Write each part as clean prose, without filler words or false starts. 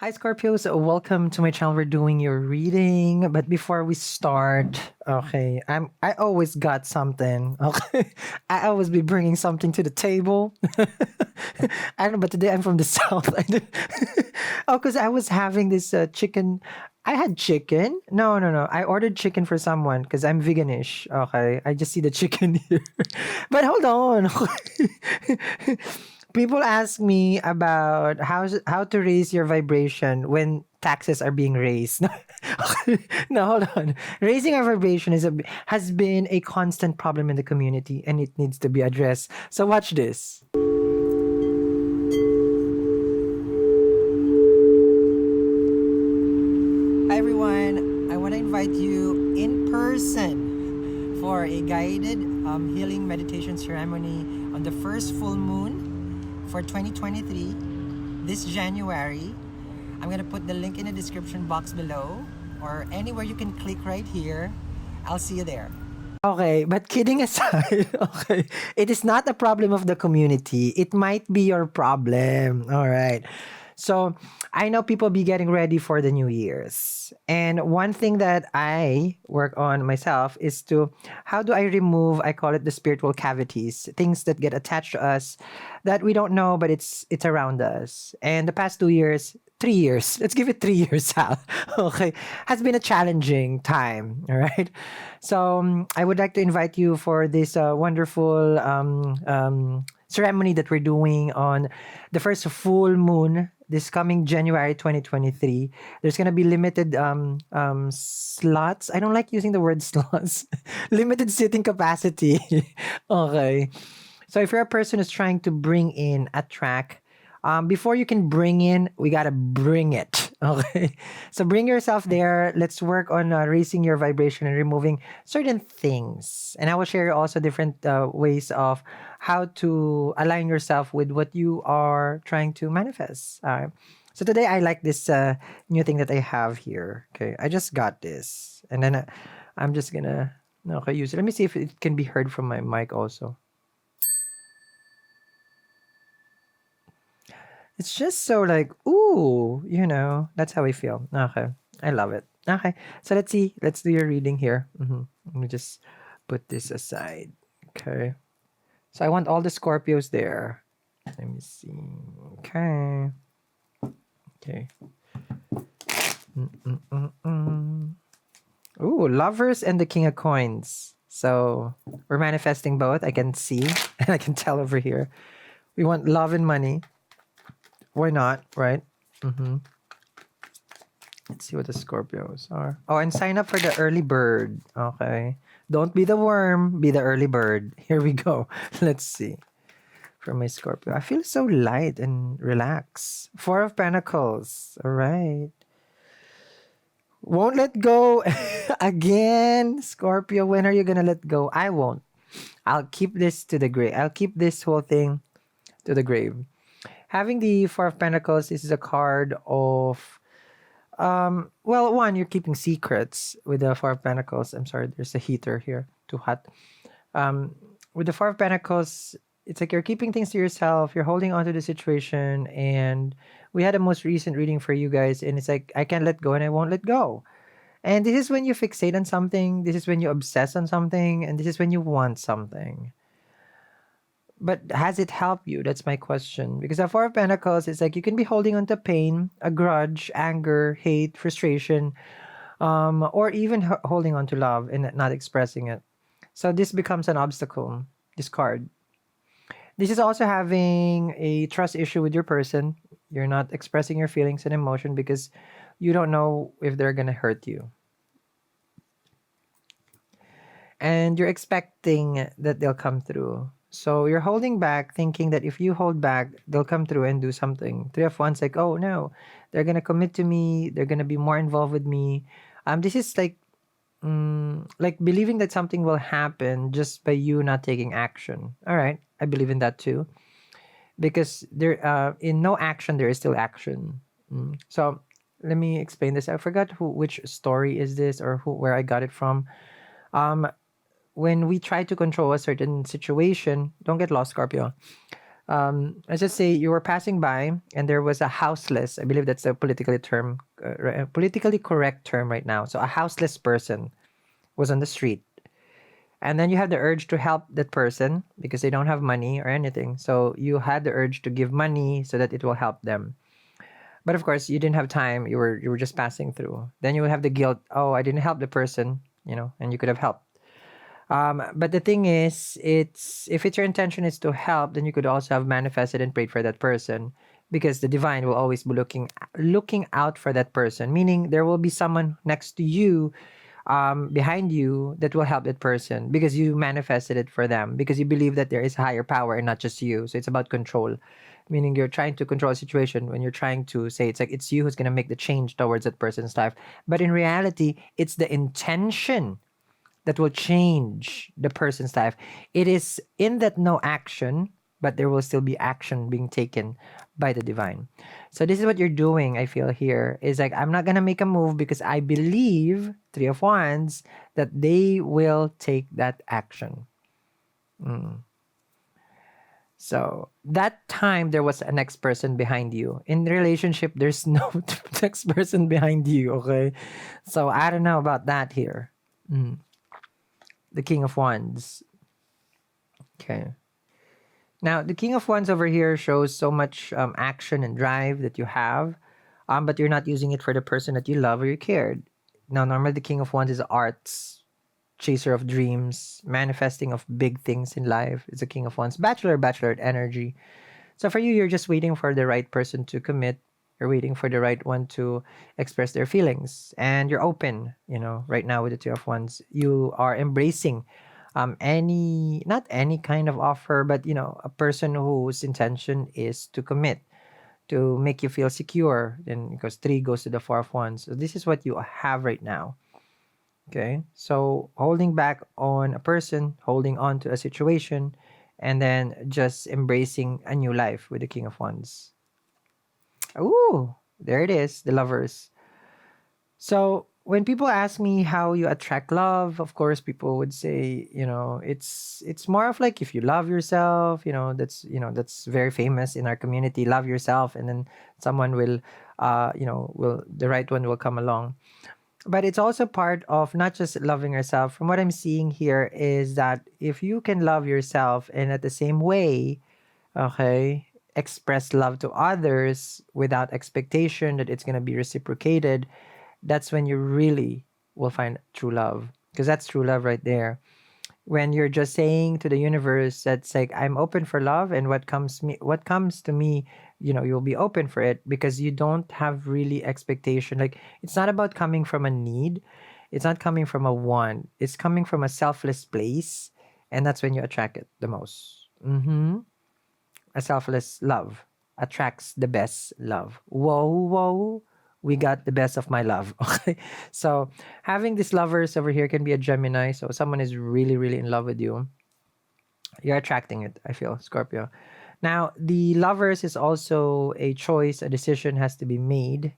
Hi, Scorpios. Welcome to my channel. We're doing your reading, but before we start, okay, I always got something. Okay, I always be bringing something to the table. I don't know, but today I'm from the south. Oh, because I was having this chicken. I had chicken. No, no, no. I ordered chicken for someone because I'm veganish. Okay, I just see the chicken here. But hold on. People ask me about how to raise your vibration when taxes are being raised. No, hold on. Raising our vibration has been a constant problem in the community, and it needs to be addressed. So watch this. Hi everyone. I want to invite you in person for a guided healing meditation ceremony on the first full moon for 2023 this January. I'm going to put the link in the description box below or anywhere you can click right here. I'll see you there. Okay, but kidding aside, okay, it is not a problem of the community. It might be your problem. All right. So I know people be getting ready for the New Year's. And one thing that I work on myself is to how do I remove, I call it the spiritual cavities, things that get attached to us that we don't know, but it's around us. And the past 2 years, 3 years, let's give it 3 years, Sal. Okay, has been a challenging time. All right. So I would like to invite you for this wonderful ceremony that we're doing on the first full moon this coming January 2023. There's going to be limited slots. I don't like using the word slots. Limited seating capacity. Okay. So if you're a person who's trying to bring in a track, before you can bring in, we gotta bring it. Okay, so bring yourself there. Let's work on raising your vibration and removing certain things. And I will share also different ways of how to align yourself with what you are trying to manifest. So today I like this new thing that I have here. Okay, I just got this, and then I'm just gonna use it. Let me see if it can be heard from my mic also. It's just so like, ooh, that's how I feel. Okay. I love it. Okay. So let's see. Let's do your reading here. Let me just put this aside. Okay. So I want all the Scorpios there. Let me see. Okay. Okay. Mm-mm-mm-mm. Ooh, lovers and the king of coins. So we're manifesting both. I can see and I can tell over here. We want love and money. Why not, right? Let's see what the Scorpios are. Oh, and sign up for the early bird. Okay. Don't be the worm, be the early bird. Here we go. Let's see. For my Scorpio. I feel so light and relaxed. Four of Pentacles. All right. Won't let go again. Scorpio, when are you going to let go? I won't. I'll keep this to the grave. I'll keep this whole thing to the grave. Having the Four of Pentacles, this is a card of, well, one, you're keeping secrets with the Four of Pentacles. I'm sorry, there's a heater here, too hot. With the Four of Pentacles, it's like you're keeping things to yourself, you're holding on to the situation, and we had a most recent reading for you guys, and it's like, I can't let go and I won't let go. And this is when you fixate on something, this is when you obsess on something, and this is when you want something. But has it helped you? That's my question. Because the Four of Pentacles is like you can be holding on to pain, a grudge, anger, hate, frustration, or even holding on to love and not expressing it. So this becomes an obstacle, this card. This is also having a trust issue with your person. You're not expressing your feelings and emotion because you don't know if they're going to hurt you. And you're expecting that they'll come through. So you're holding back, thinking that if you hold back, they'll come through and do something. Three of Wands, like, oh no, they're gonna commit to me. They're gonna be more involved with me. This is like believing that something will happen just by you not taking action. All right, I believe in that too, because there, in no action, there is still action. So let me explain this. I forgot which story is this or where I got it from. When we try to control a certain situation, don't get lost, Scorpio. Let's just say you were passing by and there was a houseless, I believe that's a politically correct term right now. So a houseless person was on the street. And then you have the urge to help that person because they don't have money or anything. So you had the urge to give money so that it will help them. But of course, you didn't have time. You were just passing through. Then you would have the guilt. Oh, I didn't help the person, and you could have helped. But the thing is, it's if it's your intention is to help, then you could also have manifested and prayed for that person, because the divine will always be looking out for that person. Meaning, there will be someone next to you, behind you, that will help that person because you manifested it for them, because you believe that there is a higher power and not just you. So it's about control, meaning you're trying to control a situation when you're trying to say it's like it's you who's going to make the change towards that person's life. But in reality, it's the intention that will change the person's life. It is in that no action, but there will still be action being taken by the divine. So this is what you're doing, I feel here, is like, I'm not gonna make a move because I believe, Three of Wands, that they will take that action. So that time there was a next person behind you. In relationship, there's no next person behind you, okay? So I don't know about that here. The King of Wands. Okay. Now, the King of Wands over here shows so much action and drive that you have, but you're not using it for the person that you love or you cared. Now, normally the King of Wands is arts, chaser of dreams, manifesting of big things in life. It's a King of Wands, bachelorette energy. So for you, you're just waiting for the right person to commit. You're waiting for the right one to express their feelings, and you're open. Right now with the Two of Wands, you are embracing not any kind of offer, but a person whose intention is to commit, to make you feel secure. Then because three goes to the Four of Wands, so this is what you have right now. Okay, so holding back on a person, holding on to a situation, and then just embracing a new life with the King of Wands. Ooh, there it is, the Lovers. So when people ask me how you attract love, of course, people would say, it's more of like if you love yourself, that's very famous in our community. Love yourself, and then someone will, will the right one will come along. But it's also part of not just loving yourself. From what I'm seeing here is that if you can love yourself and at the same way, okay, express love to others without expectation that it's going to be reciprocated, that's when you really will find true love, because that's true love right there. When you're just saying to the universe that's like, I'm open for love, and what comes to me, you'll be open for it, because you don't have really expectation. Like, it's not about coming from a need, it's not coming from a want, it's coming from a selfless place, and that's when you attract it the most. A selfless love attracts the best love. Whoa, we got the best of my love. Okay, so having these Lovers over here can be a Gemini, so someone is really, really in love with you. You're attracting it, I feel, Scorpio. Now, the Lovers is also a choice, a decision has to be made.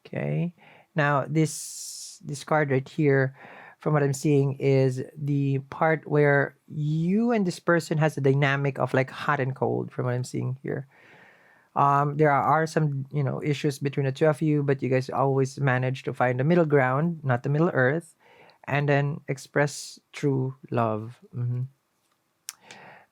Okay, now this card right here, from what I'm seeing, is the part where you and this person has a dynamic of like hot and cold, from what I'm seeing here. There are some, issues between the two of you, but you guys always manage to find the middle ground, not the middle earth, and then express true love.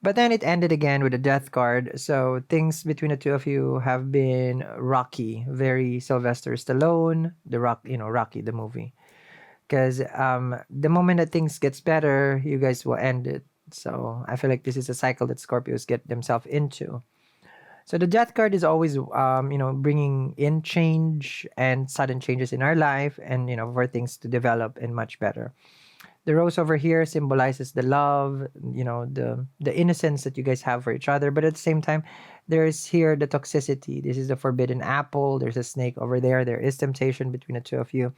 But then it ended again with a death card. So things between the two of you have been rocky, very Sylvester Stallone, Rocky the movie. Because the moment that things gets better, you guys will end it. So I feel like this is a cycle that Scorpios get themselves into. So the death card is always, bringing in change and sudden changes in our life, and for things to develop and much better. The rose over here symbolizes the love, the innocence that you guys have for each other. But at the same time, there's here the toxicity. This is the forbidden apple. There's a snake over there. There is temptation between the two of you.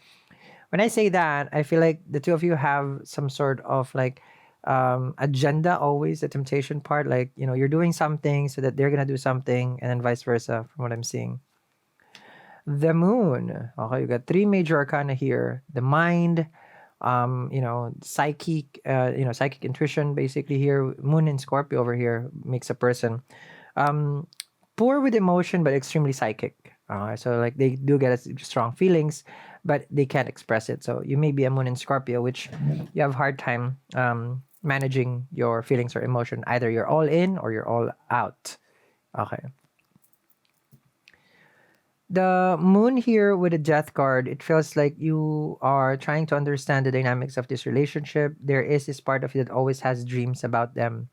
When I say that, I feel like the two of you have some sort of like agenda, always the temptation part. Like, you're doing something so that they're going to do something, and then vice versa, from what I'm seeing. The moon. Okay, you got three major arcana here. The mind, psychic intuition, basically here. Moon in Scorpio over here makes a person Um, poor with emotion, but extremely psychic. So like they do get strong feelings, but they can't express it. So you may be a moon in Scorpio, which you have hard time managing your feelings or emotion. Either you're all in or you're all out. Okay. The moon here with a death card, it feels like you are trying to understand the dynamics of this relationship. There is this part of you that always has dreams about them.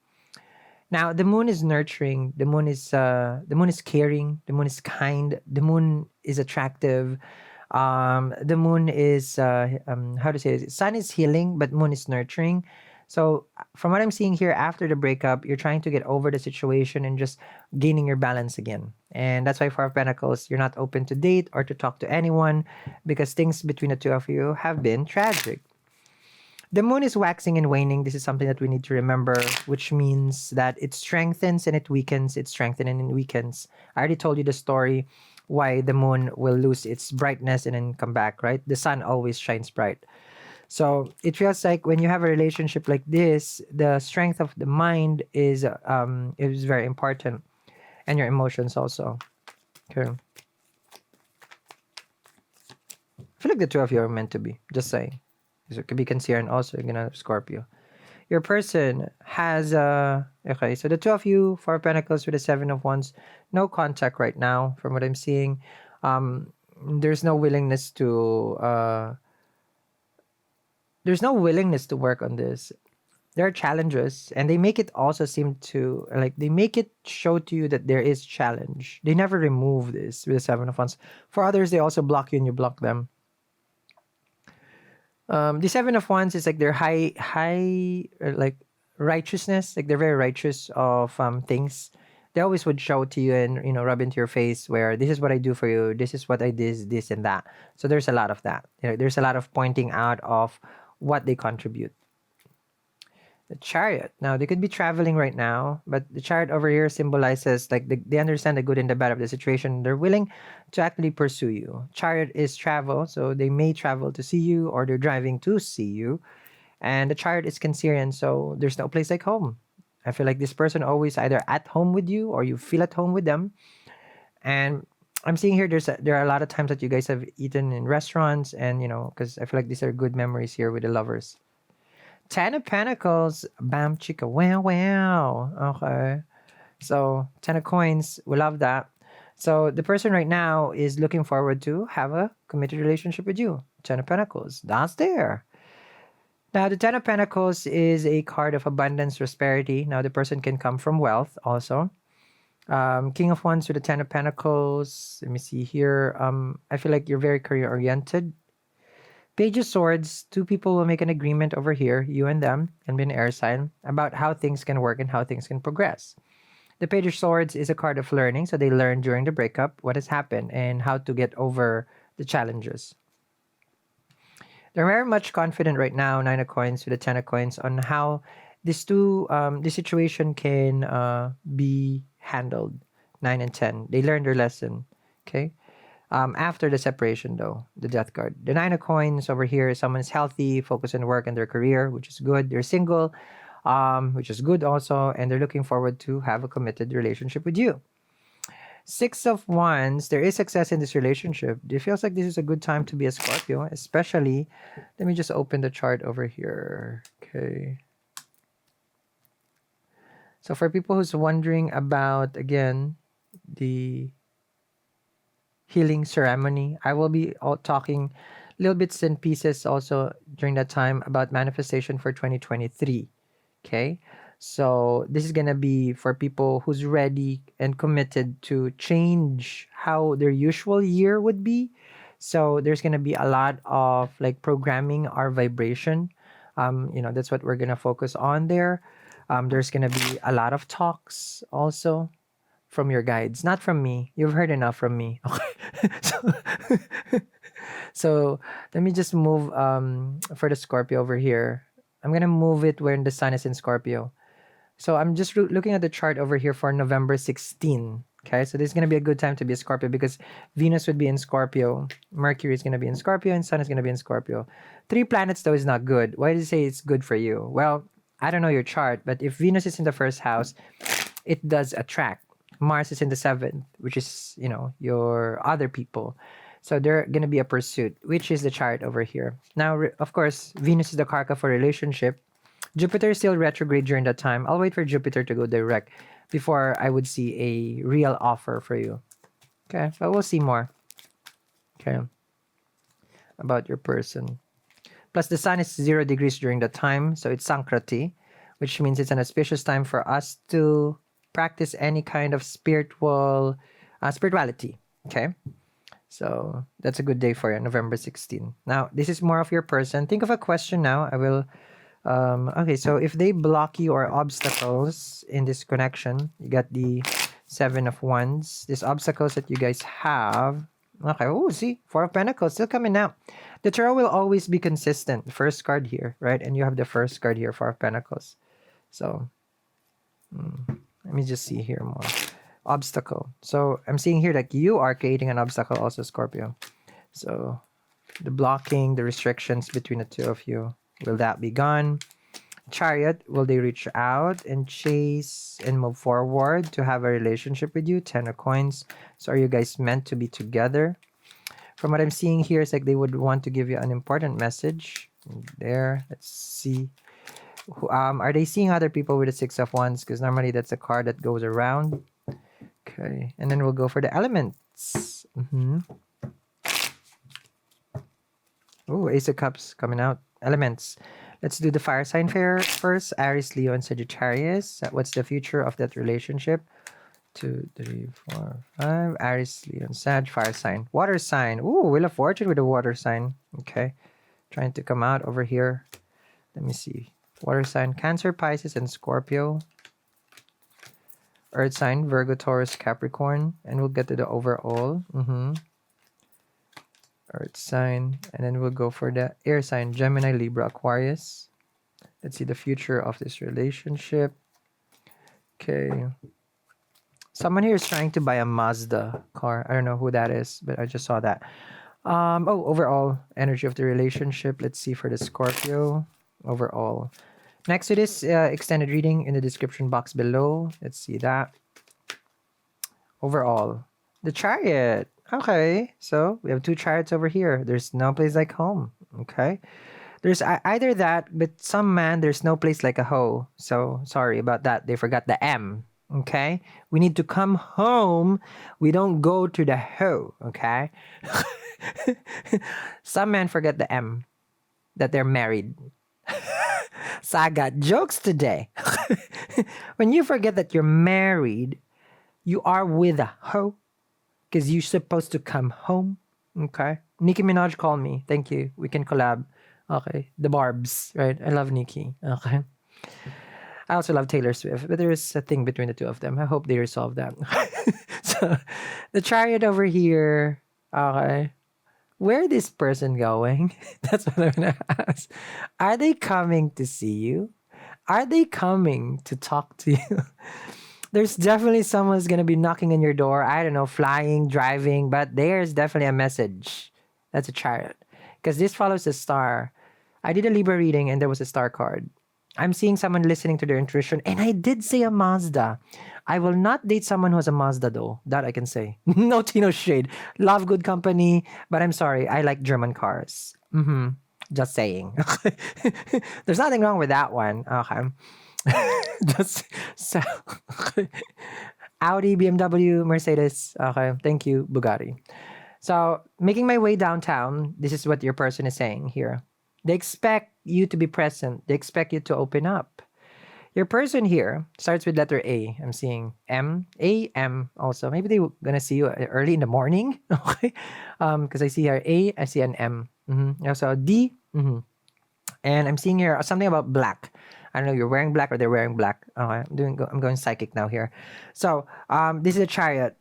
Now, the moon is nurturing. The moon is caring. The moon is kind. The moon is attractive. The moon is how to say it? Sun is healing, but moon is nurturing. So, from what I'm seeing here, after the breakup, you're trying to get over the situation and just gaining your balance again. And that's why Four of Pentacles, you're not open to date or to talk to anyone because things between the two of you have been tragic. The moon is waxing and waning. This is something that we need to remember, which means that it strengthens and it weakens. It strengthens and it weakens. I already told you the story why the moon will lose its brightness and then come back, right? The sun always shines bright. So it feels like when you have a relationship like this, the strength of the mind is very important, and your emotions also. Okay. I feel like the two of you are meant to be. Just saying. So it could be Cancer and also Scorpio. Your person has okay, so the two of you, Four of Pentacles with the Seven of Wands, no contact right now from what I'm seeing. There's no willingness to work on this. There are challenges, and they make it also seem to like they make it show to you that there is challenge. They never remove this with the Seven of Wands. For others, they also block you and you block them. The Seven of Wands is like their high like righteousness, like they're very righteous of things. They always would show to you and rub into your face where this is what I do for you, this is what I did, this and that. So there's a lot of that. There's a lot of pointing out of what they contribute. The Chariot. Now they could be traveling right now, but the Chariot over here symbolizes like they understand the good and the bad of the situation. They're willing to actually pursue you. Chariot is travel, so they may travel to see you or they're driving to see you. And the Chariot is Cancerian, so there's no place like home. I feel like this person always either at home with you or you feel at home with them. And I'm seeing here there are a lot of times that you guys have eaten in restaurants, and because I feel like these are good memories here with the lovers. Ten of Pentacles, bam chica, wow wow. Okay, so Ten of Coins, we love that. So the person right now is looking forward to have a committed relationship with you. Ten of Pentacles, that's there. Now the Ten of Pentacles is a card of abundance, prosperity. Now the person can come from wealth also. King of Wands with the Ten of Pentacles. Let me see here. I feel like you're very career oriented. Page of Swords, two people will make an agreement over here, you and them, and be an air sign, about how things can work and how things can progress. The Page of Swords is a card of learning, so they learn during the breakup what has happened and how to get over the challenges. They're very much confident right now, Nine of Coins with the Ten of Coins, on how this situation can be handled. 9 and 10. They learned their lesson. Okay. After the separation, though, the Death card. The Nine of Coins over here, someone's healthy, focused on work and their career, which is good. They're single, which is good also, and they're looking forward to have a committed relationship with you. Six of Wands, there is success in this relationship. It feels like this is a good time to be a Scorpio, especially, let me just open the chart over here. Okay. So for people who's wondering about, again, the healing ceremony, I will be talking little bits and pieces also during that time about manifestation for 2023. Okay, so this is gonna be for people who's ready and committed to change how their usual year would be. So there's gonna be a lot of like programming our vibration. That's what we're gonna focus on there. There's gonna be a lot of talks also from your guides, not from me. You've heard enough from me. Okay. So let me just move for the Scorpio over here. I'm gonna move it when the sun is in Scorpio. So I'm just looking at the chart over here for November 16. Okay, so this is gonna be a good time to be a Scorpio because Venus would be in Scorpio, Mercury is gonna be in Scorpio, and Sun is gonna be in Scorpio. 3 planets though is not good. Why do you say it's good for you? Well, I don't know your chart, but if Venus is in the first house, it does attract. Mars is in the 7th, which is, your other people. So they're going to be a pursuit, which is the chart over here. Now, of course, Venus is the karka for relationship. Jupiter is still retrograde during that time. I'll wait for Jupiter to go direct before I would see a real offer for you. Okay, but we'll see more. Okay, about your person. Plus, the sun is 0 degrees during that time, so it's Sankrati, which means it's an auspicious time for us to practice any kind of spirituality. Okay, so that's a good day for you, November 16. Now, this is more of your person. Think of a question now. I will. Okay, so if they block you or obstacles in this connection, you got the 7 of Wands. These obstacles that you guys have. Okay, oh, see, 4 of Pentacles still coming out. The tarot will always be consistent. The first card here, right? And you have the first card here, 4 of Pentacles. So, let me just see here more. Obstacle. So, I'm seeing here that you are creating an obstacle also, Scorpio. So, the blocking, the restrictions between the two of you. Will that be gone? Chariot, will they reach out and chase and move forward to have a relationship with you? 10 of Coins. So are you guys meant to be together? From what I'm seeing here, it's like they would want to give you an important message. There, let's see. Are they seeing other people with the 6 of Wands? Because normally that's a card that goes around. Okay, and then we'll go for the elements. Oh, Ace of Cups coming out. Elements. Let's do the fire sign first. Aries, Leo, and Sagittarius. What's the future of that relationship? 2, 3, 4, 5. Aries, Leo, and Sag. Fire sign. Water sign. Ooh, Wheel of Fortune with a water sign. Okay. Trying to come out over here. Let me see. Water sign. Cancer, Pisces, and Scorpio. Earth sign. Virgo, Taurus, Capricorn. And we'll get to the overall. Earth sign, and then we'll go for the air sign, Gemini, Libra, Aquarius. Let's see the future of this relationship. Okay. Someone here is trying to buy a Mazda car. I don't know who that is, but I just saw that. Overall energy of the relationship. Let's see for the Scorpio. Overall. Next to this extended reading in the description box below. Let's see that. Overall. The Chariot. Okay, so we have 2 chariots over here. There's no place like home. Okay, there's either that, but some man, there's no place like a hoe. So sorry about that. They forgot the M. Okay, we need to come home. We don't go to the hoe. Okay, some men forget the M, that they're married. So I got jokes today. When you forget that you're married, you are with a hoe. Because you're supposed to come home. Okay. Nicki Minaj called me. Thank you. We can collab. Okay. The Barbs. Right. I love Nicki. Okay. I also love Taylor Swift. But there is a thing between the two of them. I hope they resolve that. So, the Chariot over here. Okay. Where is this person going? That's what I'm going to ask. Are they coming to see you? Are they coming to talk to you? There's definitely someone's going to be knocking on your door. I don't know, flying, driving, but there's definitely a message. That's a Chariot. Because this follows a star. I did a Libra reading and there was a star card. I'm seeing someone listening to their intuition, and I did say a Mazda. I will not date someone who has a Mazda though. That I can say. No tea, no shade. Love good company, but I'm sorry. I like German cars. Just saying. There's nothing wrong with that one. Okay. Just so Audi, BMW, Mercedes. Okay, thank you, Bugatti. So making my way downtown, this is what your person is saying here. They expect you to be present. They expect you to open up. Your person here starts with letter A. I'm seeing M, A, M also. Maybe they're gonna see you early in the morning. Okay, because I see here A, I see an M. Also D. And I'm seeing here something about black. I don't know, you're wearing black or they're wearing black. Okay, I'm going psychic now here. So, this is a Chariot.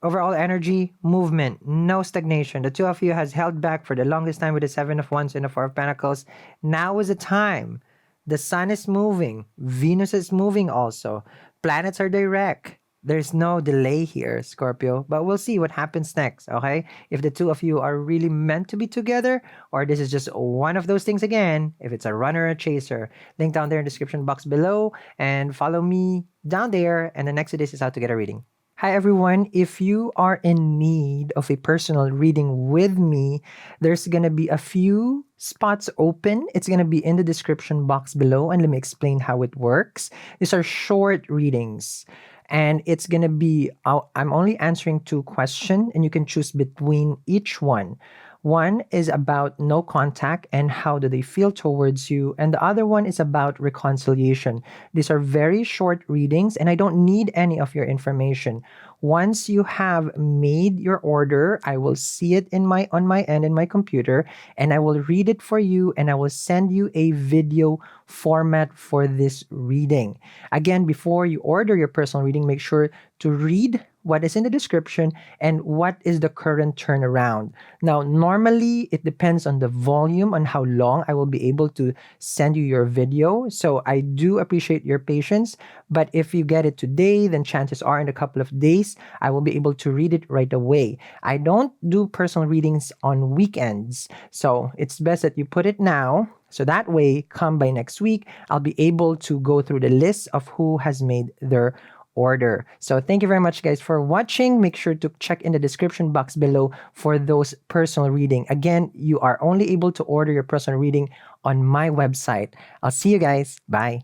Overall energy, movement, no stagnation. The two of you has held back for the longest time with the 7 of Wands and the 4 of Pentacles. Now is the time. The sun is moving. Venus is moving also. Planets are direct. There's no delay here, Scorpio. But we'll see what happens next, okay? If the two of you are really meant to be together, or this is just one of those things again, if it's a runner or a chaser. Link down there in the description box below, and follow me down there. And the next to this is how to get a reading. Hi, everyone. If you are in need of a personal reading with me, there's going to be a few spots open. It's going to be in the description box below. And let me explain how it works. These are short readings. And it's going to be, I'm only answering 2 questions, and you can choose between each one. One is about no contact and how do they feel towards you. And the other one is about reconciliation. These are very short readings, and I don't need any of your information. Once you have made your order, I will see it on my end in my computer, and I will read it for you, and I will send you a video format for this reading. Again, before you order your personal reading, make sure to read what is in the description and what is the current turnaround. Now, normally it depends on the volume, on how long I will be able to send you your video. So I do appreciate your patience. But if you get it today, then chances are in a couple of days, I will be able to read it right away. I don't do personal readings on weekends. So it's best that you put it now. So that way, come by next week, I'll be able to go through the list of who has made their order. So thank you very much, guys, for watching. Make sure to check in the description box below for those personal reading. Again, you are only able to order your personal reading on my website. I'll see you guys. Bye.